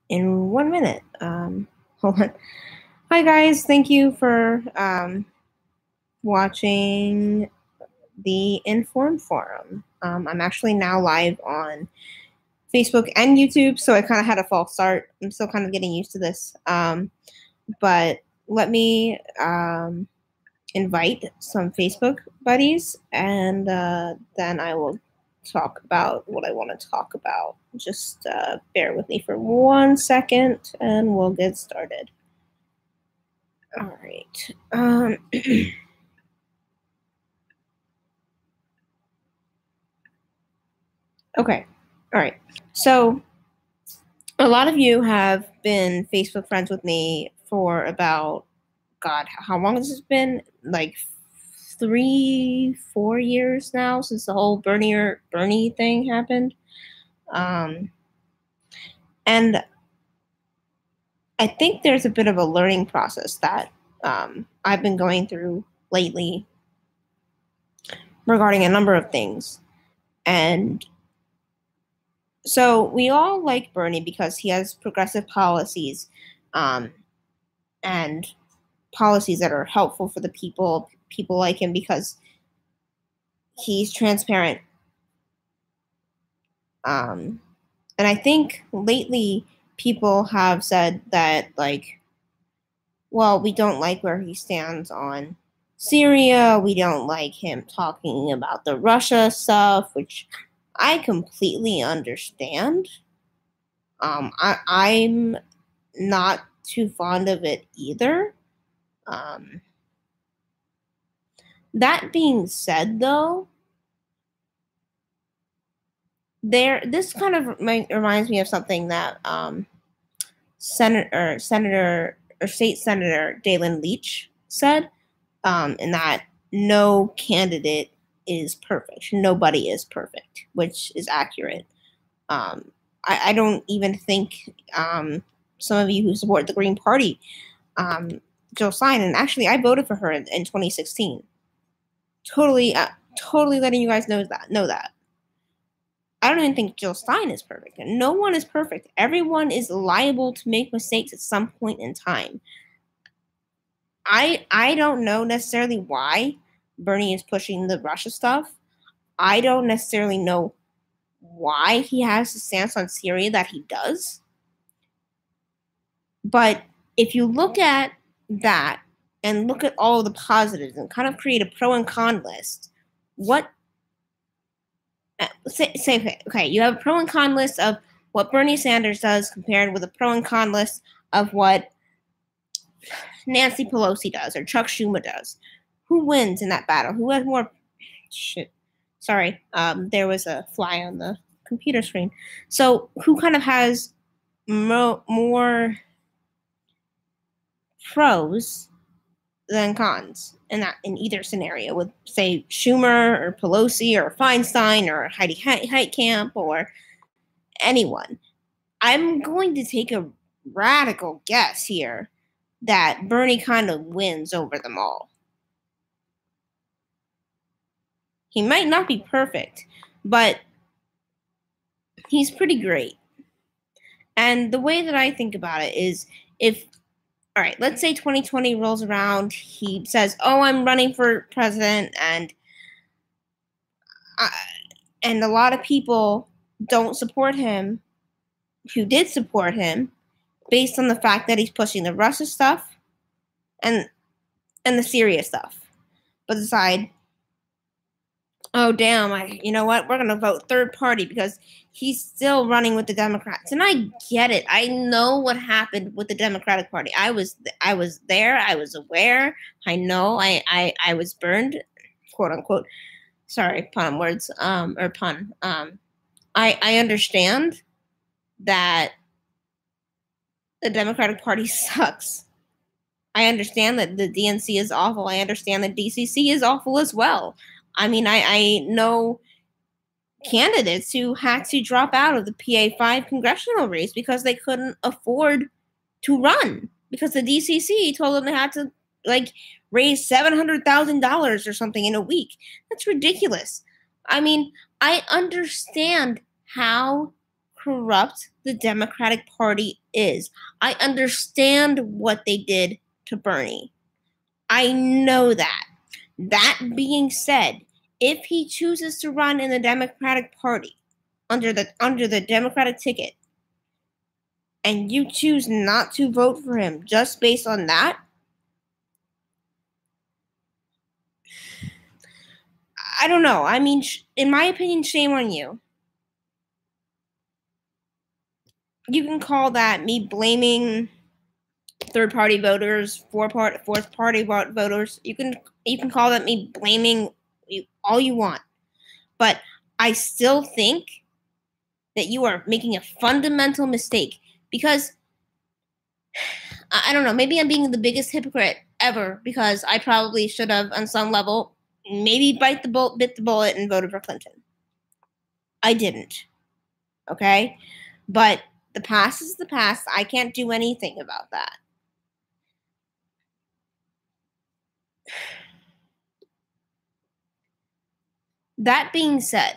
in 1 minute. Hold on. Hi guys, thank you for watching the Informed Forum. I'm actually now live on Facebook and YouTube, so I kind of had a false start. I'm still kind of getting used to this. But let me invite some Facebook buddies, and then I will talk about what I want to talk about. Just bear with me for 1 second, and we'll get started. All right. Okay. All right. So a lot of you have been Facebook friends with me for about, God, how long has this been? Like 3-4 years now since the whole Bernie thing happened. And I think there's a bit of a learning process that I've been going through lately regarding a number of things. And so we all like Bernie because he has progressive policies and policies that are helpful for the people. People like him because he's transparent. And I think lately people have said that, like, well, we don't like where he stands on Syria. We don't like him talking about the Russia stuff, which I completely understand. I'm not too fond of it either. That being said, though, this kind of reminds me of something that State Senator Dalen Leach said, in that no candidate is perfect. Nobody is perfect, which is accurate. I don't even think some of you who support the Green Party, Jill Stein, and actually I voted for her in 2016. Totally letting you guys know that. I don't even think Jill Stein is perfect. No one is perfect. Everyone is liable to make mistakes at some point in time. I don't know necessarily why Bernie is pushing the Russia stuff. I don't necessarily know why he has the stance on Syria that he does. But if you look at that and look at all the positives and kind of create a pro and con list, okay, you have a pro and con list of what Bernie Sanders does compared with a pro and con list of what Nancy Pelosi does or Chuck Schumer does. Who wins in that battle? Who has more shit? Sorry, there was a fly on the computer screen. So who kind of has more pros than cons in either scenario, with, say, Schumer or Pelosi or Feinstein or Heidi Heitkamp or anyone? I'm going to take a radical guess here that Bernie kind of wins over them all. He might not be perfect, but he's pretty great. And the way that I think about it is, all right, let's say 2020 rolls around, he says, oh, I'm running for president, and a lot of people don't support him who did support him based on the fact that he's pushing the Russia stuff and the Syria stuff. But decide, oh, damn, you know what? We're going to vote third party because he's still running with the Democrats. And I get it. I know what happened with the Democratic Party. I was there. I was aware. I know I was burned, quote unquote. Sorry, pun words, or pun. I understand that the Democratic Party sucks. I understand that the DNC is awful. I understand that DCC is awful as well. I mean, I know candidates who had to drop out of the PA5 congressional race because they couldn't afford to run because the DCC told them they had to, like, raise $700,000 or something in a week. That's ridiculous. I mean, I understand how corrupt the Democratic Party is. I understand what they did to Bernie. I know that. That being said, if he chooses to run in the Democratic Party under the Democratic ticket, and you choose not to vote for him just based on that, I don't know. I mean, in my opinion, shame on you. You can call that me blaming third-party voters, fourth-party voters. You can call that me blaming all you want, but I still think that you are making a fundamental mistake because I don't know. Maybe I'm being the biggest hypocrite ever because I probably should have, on some level, maybe bit the bullet and voted for Clinton. I didn't. Okay, but the past is the past. I can't do anything about that. That being said,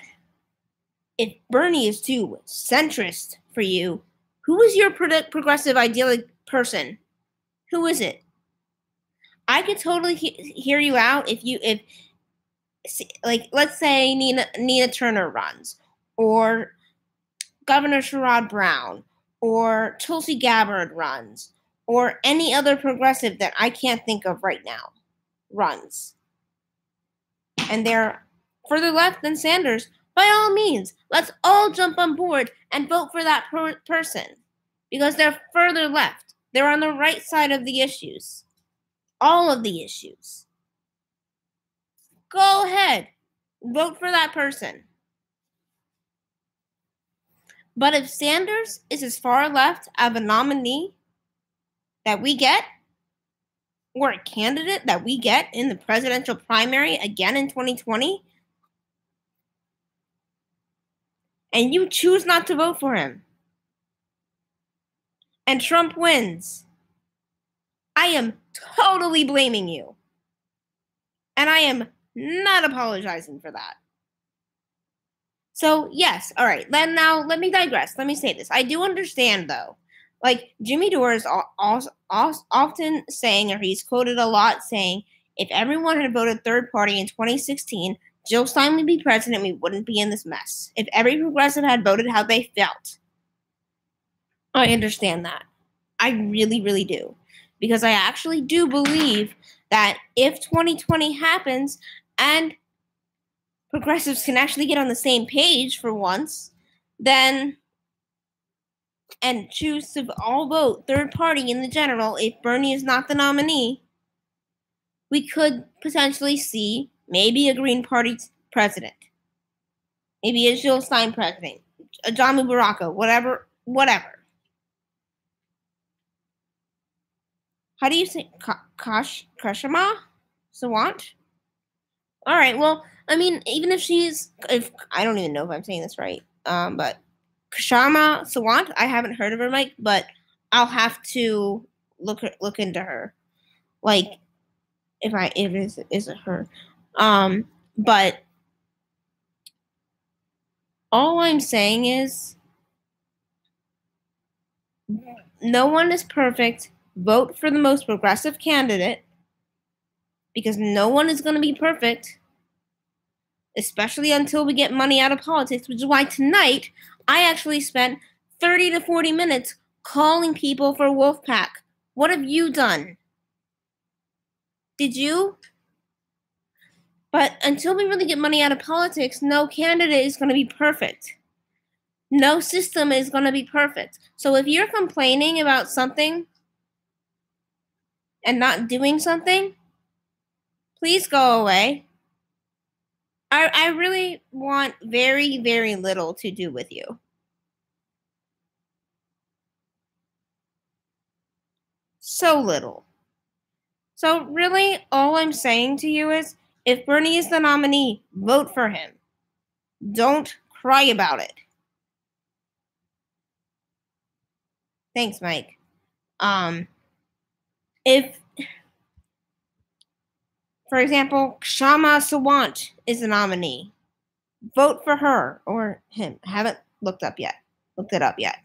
if Bernie is too centrist for you, who is your progressive idyllic person? Who is it? I could totally hear you out if like, let's say Nina Turner runs, or Governor Sherrod Brown, or Tulsi Gabbard runs, or any other progressive that I can't think of right now runs, and they're further left than Sanders. By all means, let's all jump on board and vote for that person because they're further left. They're on the right side of the issues. All of the issues. Go ahead. Vote for that person. But if Sanders is as far left of a nominee that we get, or a candidate that we get in the presidential primary again in 2020, and you choose not to vote for him, and Trump wins, I am totally blaming you. And I am not apologizing for that. So, yes, all right. Then now, let me digress. Let me say this. I do understand, though. Like, Jimmy Dore is often saying, or he's quoted a lot saying, if everyone had voted third party in 2016, Jill Stein would be president, we wouldn't be in this mess. If every progressive had voted how they felt. I understand that. I really, really do. Because I actually do believe that if 2020 happens and progressives can actually get on the same page for once, then, and choose to all vote third party in the general, if Bernie is not the nominee, we could potentially see maybe a Green Party president. Maybe a Jill Stein president. A John Mubaraka, whatever. How do you say Kashima Sawant? All right. Well, I mean, even if I don't even know if I'm saying this right. But Kashima Sawant, I haven't heard of her, Mike, but I'll have to look into her. Like, if it is her. But all I'm saying is, no one is perfect. Vote for the most progressive candidate because no one is going to be perfect, especially until we get money out of politics, which is why tonight I actually spent 30 to 40 minutes calling people for Wolfpack. What have you done? Did you? But until we really get money out of politics, no candidate is going to be perfect. No system is going to be perfect. So if you're complaining about something and not doing something, please go away. I really want very, very little to do with you. So little. So really, all I'm saying to you is, if Bernie is the nominee, vote for him. Don't cry about it. Thanks, Mike. If, for example, Kshama Sawant is the nominee, vote for her or him. I haven't looked up yet. looked it up yet.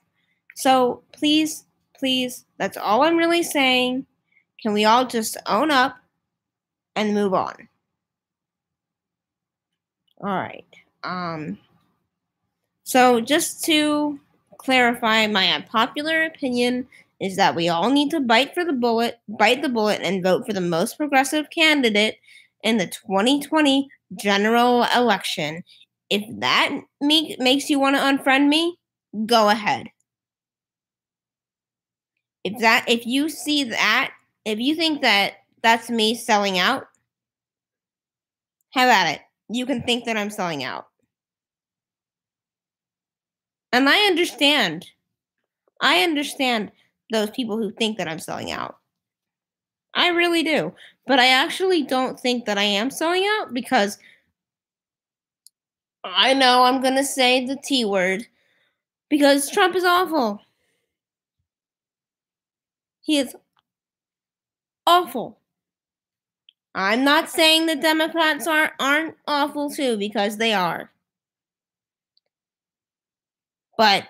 So please, please, that's all I'm really saying. Can we all just own up and move on? All right. So just to clarify, my unpopular opinion is that we all need to bite the bullet, and vote for the most progressive candidate in the 2020 general election. If that makes you want to unfriend me, go ahead. If you see that, if you think that that's me selling out, have at it. You can think that I'm selling out. And I understand. I understand those people who think that I'm selling out. I really do. But I actually don't think that I am selling out because I know I'm going to say the T word because Trump is awful. He is awful. I'm not saying the Democrats aren't awful too, because they are. But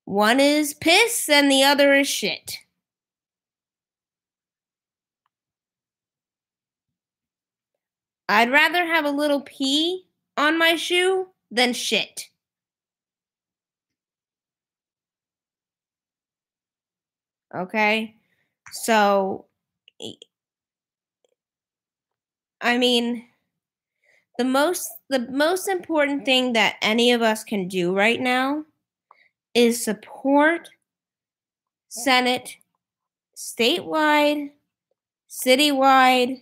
one is piss and the other is shit. I'd rather have a little pee on my shoe than shit. Okay? So, I mean, the most important thing that any of us can do right now is support Senate, statewide, citywide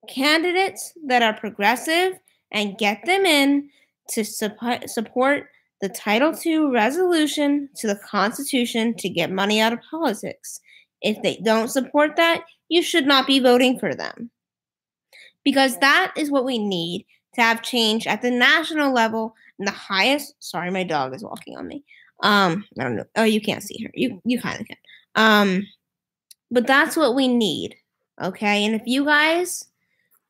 candidates that are progressive and get them in to support the Title II resolution to the Constitution to get money out of politics. If they don't support that, you should not be voting for them. Because that is what we need to have change at the national level and the highest. Sorry, my dog is walking on me. I don't know. Oh, you can't see her. You kind of can. But that's what we need. Okay, and if you guys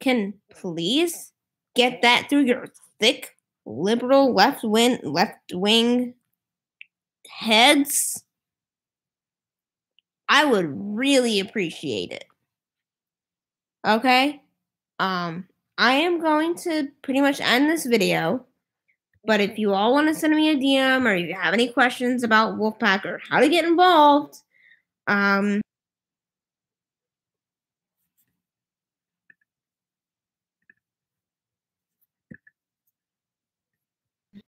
can please get that through your thick liberal left wing heads, I would really appreciate it. Okay? I am going to pretty much end this video. But if you all want to send me a DM or if you have any questions about Wolfpack or how to get involved,